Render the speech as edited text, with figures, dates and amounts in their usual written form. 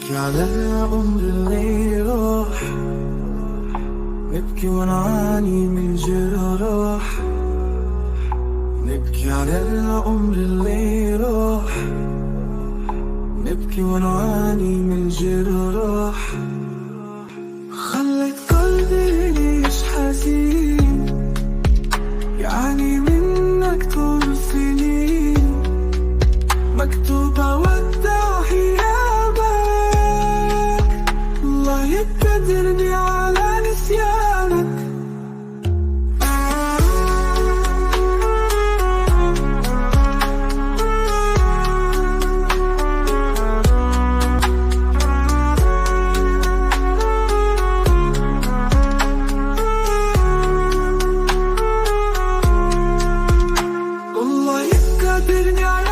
نبكي على العمر اللي راح، نبكي ونعاني من جراح. نبكي على العمر اللي راح، نبكي ونعاني من جراح. خلت قلبي يعيش حزين، يعاني منك طول سنين. مكتوبة ودع غيابك، الله يقدرني على نسيانك. الله يقدرني على